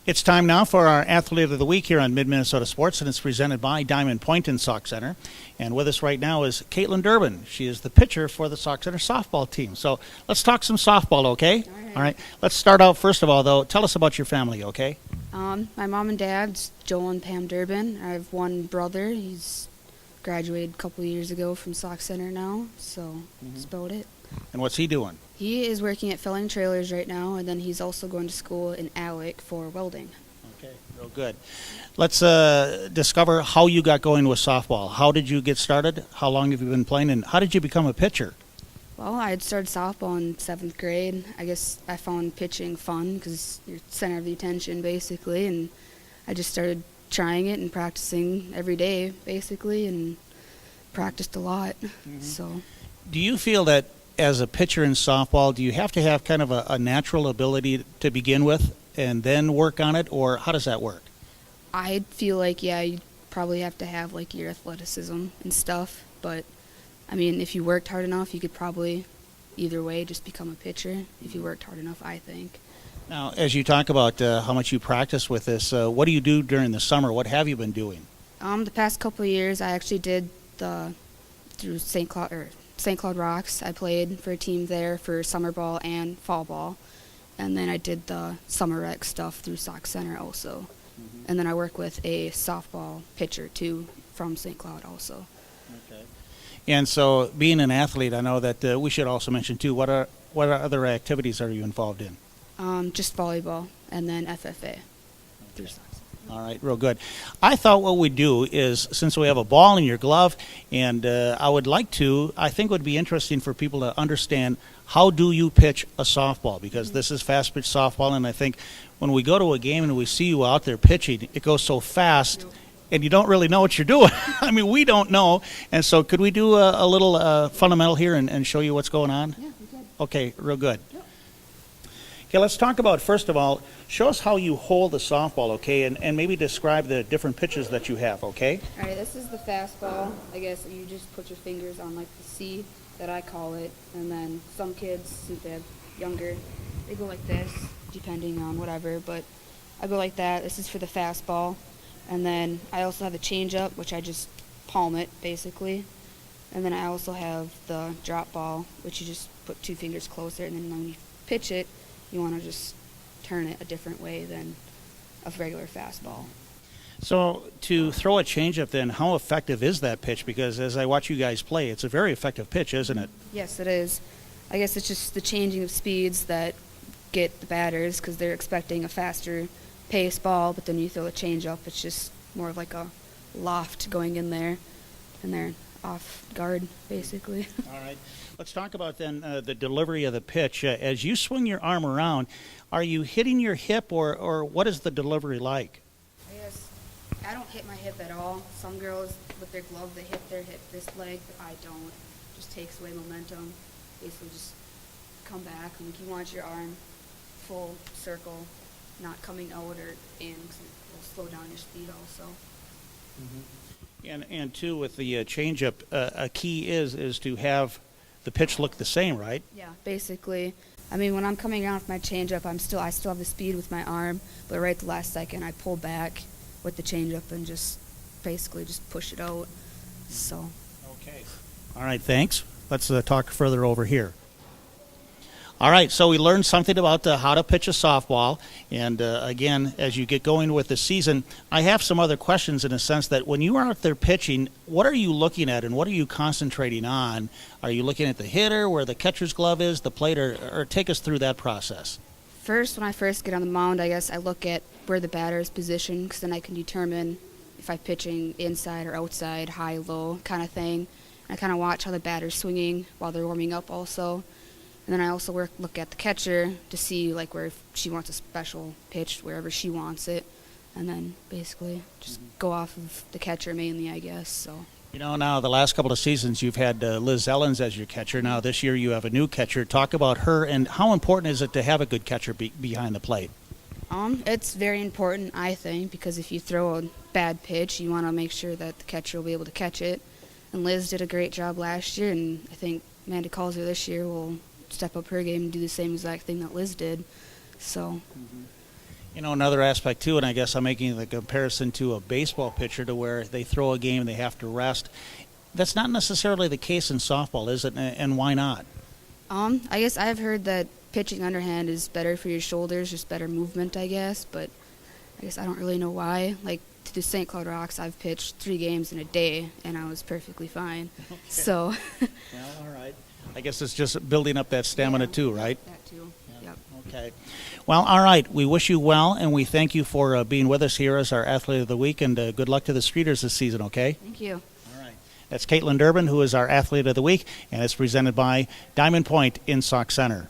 It's time now for our Athlete of the Week here on Mid-Minnesota Sports, and it's presented by Diamond Point and Sauk Center. And with us right now is Katelyn Durbin. She is the pitcher for the Sauk Center softball team. So let's talk some softball, okay? All right. Let's start out, first of all, though. Tell us about your family, okay? My mom and dad's Joel and Pam Durbin. I have one brother. He's graduated a couple years ago from Sauk Center now, so that's about it. And what's he doing? He is working at Filling Trailers right now, and then he's also going to school in Alec for welding. Okay, real good. Let's discover how you got going with softball. How did you get started? How long have you been playing? And how did you become a pitcher? Well, I had started softball in 7th grade. I guess I found pitching fun because you're center of the attention, basically, and I just started trying it and practicing every day, basically, and practiced a lot. So, do you feel that as a pitcher in softball, do you have to have kind of a natural ability to begin with and then work on it, or how does that work? I feel like, yeah, you probably have to have, like, your athleticism and stuff, but, I mean, if you worked hard enough, you could probably, either way, just become a pitcher if you worked hard enough, I think. Now, as you talk about how much you practice with this, what do you do during the summer? What have you been doing? The past couple of years, I actually did through St. Cloud Rocks. I played for a team there for summer ball and fall ball. And then I did the summer rec stuff through Sauk Center also. And then I work with a softball pitcher, too, from St. Cloud also. Okay. And so being an athlete, I know that we should also mention, too, what other activities are you involved in? Just volleyball and then FFA through Sauk Center. All right, real good. I thought what we'd do is, since we have a ball in your glove, and I think it would be interesting for people to understand how do you pitch a softball, because this is fast pitch softball, and I think when we go to a game and we see you out there pitching, it goes so fast, and you don't really know what you're doing. I mean, we don't know, and so could we do a little fundamental here and show you what's going on? Yeah, we could. Okay, real good. Yep. Okay, let's talk about, first of all, show us how you hold the softball, okay, and maybe describe the different pitches that you have, okay? All right, this is the fastball. I guess you just put your fingers on, like, the C that I call it, and then some kids, since they're younger, they go like this, depending on whatever, but I go like that. This is for the fastball. And then I also have a changeup, which I just palm it, basically. And then I also have the drop ball, which you just put 2 fingers closer, and then when you pitch it, you want to just turn it a different way than a regular fastball. So to throw a changeup, then, how effective is that pitch? Because as I watch you guys play, it's a very effective pitch, isn't it? Yes, it is. I guess it's just the changing of speeds that get the batters because they're expecting a faster pace ball, but then you throw a changeup, it's just more of like a loft going in there, and they're off guard, basically. All right. Let's talk about then the delivery of the pitch. As you swing your arm around, are you hitting your hip, or what is the delivery like? I don't hit my hip at all. Some girls with their glove, they hit their hip this leg, but I don't. It just takes away momentum. Basically just come back, and like you want your arm full circle, not coming out or in, because it will slow down your speed also. And too, with the changeup, a key is to have the pitch look the same, right? Yeah, basically. I mean, when I'm coming around with my changeup, I still have the speed with my arm, but right at the last second, I pull back with the changeup and just basically just push it out. So. Okay. All right, thanks. Let's talk further over here. All right, so we learned something about how to pitch a softball. And again, as you get going with the season, I have some other questions in a sense that when you are out there pitching, what are you looking at and what are you concentrating on? Are you looking at the hitter, where the catcher's glove is, the plate, or take us through that process? First, when I first get on the mound, I guess I look at where the batter is positioned, because then I can determine if I'm pitching inside or outside, high, low kind of thing. And I kind of watch how the batter's swinging while they're warming up also. And then I also look at the catcher to see like where if she wants a special pitch, wherever she wants it. And then basically just go off of the catcher mainly, I guess. So. You know, now the last couple of seasons you've had Liz Ellens as your catcher. Now this year you have a new catcher. Talk about her, and how important is it to have a good catcher behind the plate? It's very important, I think, because if you throw a bad pitch, you want to make sure that the catcher will be able to catch it. And Liz did a great job last year, and I think Amanda Calzer this year will step up her game and do the same exact thing that Liz did. So. You know, another aspect too, and I guess I'm making the comparison to a baseball pitcher to where they throw a game, they have to rest. That's not necessarily the case in softball, is it? And why not? I guess I've heard that pitching underhand is better for your shoulders, just better movement, I guess. But I guess I don't really know why. Like to the St. Cloud Rocks, I've pitched 3 games in a day, and I was perfectly fine. Okay. So. Well, all right. I guess it's just building up that stamina too, right? That too. Yeah. Yep. Okay. Well, all right. We wish you well, and we thank you for being with us here as our Athlete of the Week, and good luck to the Streeters this season, okay? Thank you. All right. That's Katelyn Durbin, who is our Athlete of the Week, and it's presented by Diamond Point in Sauk Center.